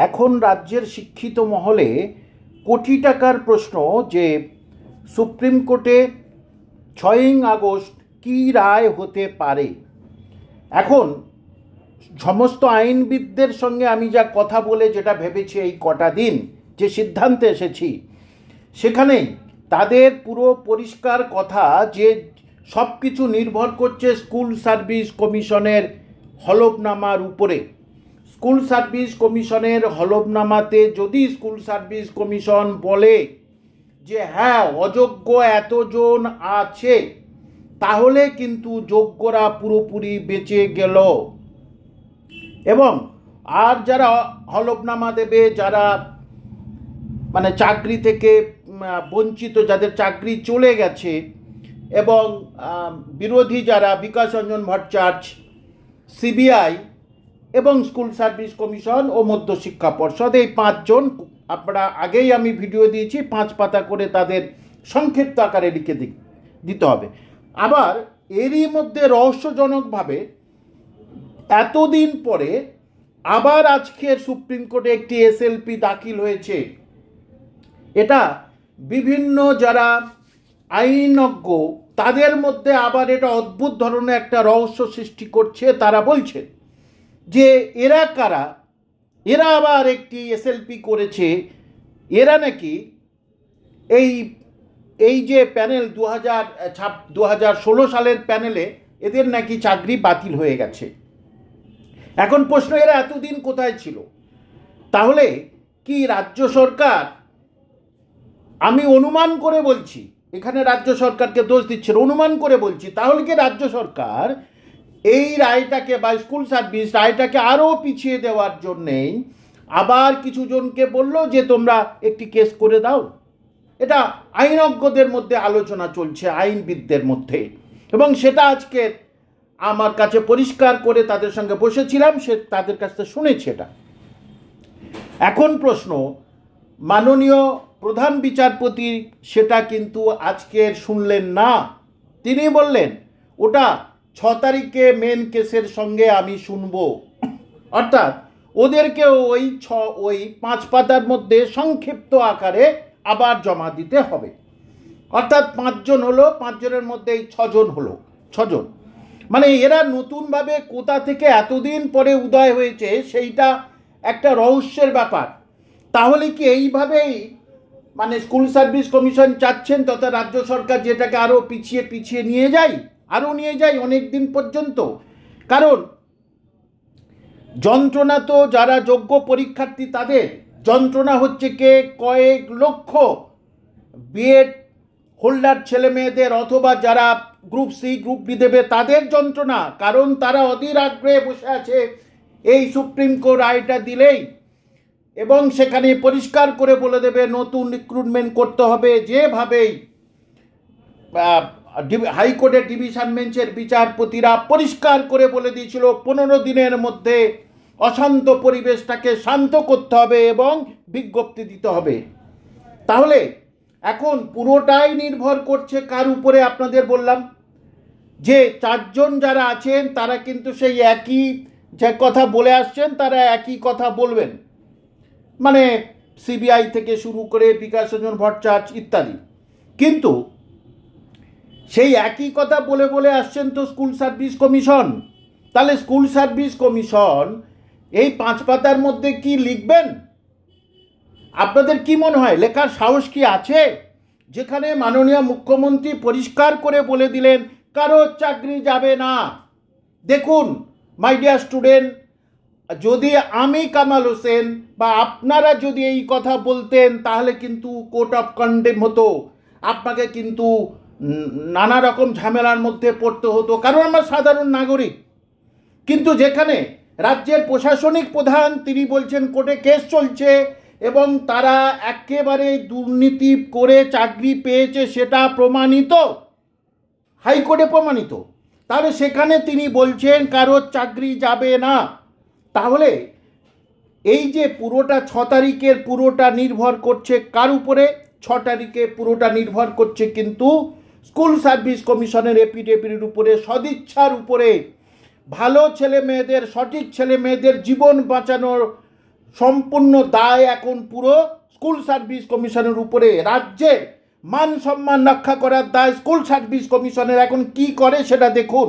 এখন রাজ্যের শিক্ষিত মহলে কোটি টাকার প্রশ্ন যে সুপ্রিম কোর্টে 6ই আগস্ট কী রায় হতে পারে। এখন সমস্ত আইনবিদদের সঙ্গে আমি যা কথা বলে যেটা ভেবেছি এই কটা দিন যে সিদ্ধান্তে এসেছি, সেখানেই তাদের পুরো পরিষ্কার কথা যে সব কিছু নির্ভর করছে স্কুল সার্ভিস কমিশনের হলফনামার উপরে। স্কুল সার্ভিস কমিশনের হলফনামাতে যদি স্কুল সার্ভিস কমিশন বলে যে হ্যাঁ অযোগ্য এতজন আছে, তাহলে কিন্তু যোগ্যরা পুরোপুরি বেঁচে গেল। এবং আর যারা হলফনামা দেবে, যারা মানে চাকরি থেকে বঞ্চিত, যাদের চাকরি চলে গেছে, এবং বিরোধী যারা বিকাশ রঞ্জন ভট্টাচার্য, সিবিআই এবং স্কুল সার্ভিস কমিশন ও মধ্যশিক্ষা পর্ষদ, এই 5 জন, আপনারা আগেই আমি ভিডিও দিয়েছি, 5 পাতা করে তাদের সংক্ষিপ্ত আকারে লিখে দিতে হবে। আবার এরই মধ্যে রহস্যজনকভাবে এতদিন পরে আবার আজকের সুপ্রিম কোর্টে একটি এসএলপি দাখিল হয়েছে। এটা বিভিন্ন যারা আইনজ্ঞ তাদের মধ্যে আবার এটা অদ্ভুত ধরনের একটা রহস্য সৃষ্টি করছে। তারা বলছে যে এরা কারা, এরা আবার একটি এসএলপি করেছে, এরা নাকি এই যে প্যানেল 2016 সালের প্যানেলে এদের নাকি চাকরি বাতিল হয়ে গেছে। এখন প্রশ্ন, এরা এতদিন কোথায় ছিল? তাহলে কি রাজ্য সরকার, আমি অনুমান করে বলছি, এখানে রাজ্য সরকারকে দোষ দিচ্ছে, অনুমান করে বলছি, তাহলে কি রাজ্য সরকার এই রায়টাকে বা স্কুল সার্ভিস রায়টাকে আরও পিছিয়ে দেওয়ার জন্যেই আবার কিছু জনকে বলল যে তোমরা একটি কেস করে দাও? এটা আইনজ্ঞদের মধ্যে আলোচনা চলছে, আইনবিদদের মধ্যে, এবং সেটা আজকে আমার কাছে পরিষ্কার করে তাদের সঙ্গে বসেছিলাম, সে তাদের কাছ থেকে শুনেছি এটা। এখন প্রশ্ন, মাননীয় প্রধান বিচারপতি সেটা কিন্তু আজকের শুনলেন না। তিনি বললেন ওটা 6 তারিখে মেন কেসের সঙ্গে আমি শুনব, অর্থাৎ ওদেরকেও ওই 5 পাতার মধ্যে সংক্ষিপ্ত আকারে আবার জমা দিতে হবে। অর্থাৎ 5 জন হলো, 5 জনের মধ্যে এই 6 জন হলো, 6 জন। মানে এরা নতুনভাবে কোথা থেকে এতদিন পরে উদয় হয়েছে, সেইটা একটা রহস্যের ব্যাপার। তাহলে কি এইভাবেই মানে স্কুল সার্ভিস কমিশন চাচ্ছেন তথা রাজ্য সরকার যেটাকে আরও পিছিয়ে নিয়ে যায় অনেক দিন পর্যন্ত? কারণ যন্ত্রণা তো যারা যোগ্য পরীক্ষার্থী তাদের যন্ত্রণা হচ্ছে কে কয়েক লক্ষ বিএড হোল্ডার ছেলে মেয়েদের, অথবা যারা গ্রুপ সি গ্রুপ বি দেবে তাদের যন্ত্রণা। কারণ তারা অধীর আগ্রহে বসে আছে এই সুপ্রিম কোর্ট রায়টা দিলেই, এবং সেখানে পরিষ্কার করে বলে দেবে নতুন রিক্রুটমেন্ট করতে হবে। যেভাবেই হাইকোর্টের ডিভিশন বেঞ্চের বিচারপতিরা পরিষ্কার করে বলে দিয়েছিল 15 দিনের মধ্যে অশান্ত পরিবেশটাকে শান্ত করতে হবে এবং বিজ্ঞপ্তি দিতে হবে। তাহলে এখন পুরোটাই নির্ভর করছে কার উপরে? আপনাদের বললাম যে 4 জন যারা আছেন তারা কিন্তু সেই একই যে কথা বলে আসছেন, তারা একই কথা বলবেন, মানে সিবিআই থেকে শুরু করে বিকাশ রঞ্জন ভট্টাচার্য ইত্যাদি। কিন্তু সেই একই কথা বলে আসছেন তো স্কুল সার্ভিস কমিশন। তাহলে স্কুল সার্ভিস কমিশন এই 5 পাতার মধ্যে কি লিখবেন? আপনাদের কি মনে হয় লেখার সাহস কি আছে? যেখানে মাননীয় মুখ্যমন্ত্রী পরিষ্কার করে বলে দিলেন কারো চাকরি যাবে না। দেখুন মাই ডিয়ার স্টুডেন্ট, যদি আমি কামাল হোসেন বা আপনারা যদি এই কথা বলতেন তাহলে কিন্তু কোর্ট অফ কন্ডেম হতো, আপনাকে কিন্তু নানা রকম ঝামেলার মধ্যে পড়তে হতো, কারণ আমরা সাধারণ নাগরিক। কিন্তু যেখানে রাজ্যের প্রশাসনিক প্রধান তিনি বলছেন কোর্টে কেস চলছে এবং তারা একেবারে দুর্নীতি করে চাকরি পেয়েছে, সেটা প্রমাণিত, হাইকোর্টে প্রমাণিত, তাহলে সেখানে তিনি বলছেন কারোর চাকরি যাবে না। তাহলে এই যে পুরোটা 6 তারিখের পুরোটা নির্ভর করছে কার উপরে? 6 তারিখে পুরোটা নির্ভর করছে কিন্তু স্কুল সার্ভিস কমিশনের এপিডেভিটের উপরে, সদিচ্ছার উপরে, ভালো ছেলে মেয়েদের, সঠিক ছেলে মেয়েদের জীবন বাঁচানোর সম্পূর্ণ দায় এখন পুরো স্কুল সার্ভিস কমিশনের উপরে। রাজ্যের মান সম্মান রক্ষা করার দায় স্কুল সার্ভিস কমিশনের। এখন কি করে সেটা দেখুন।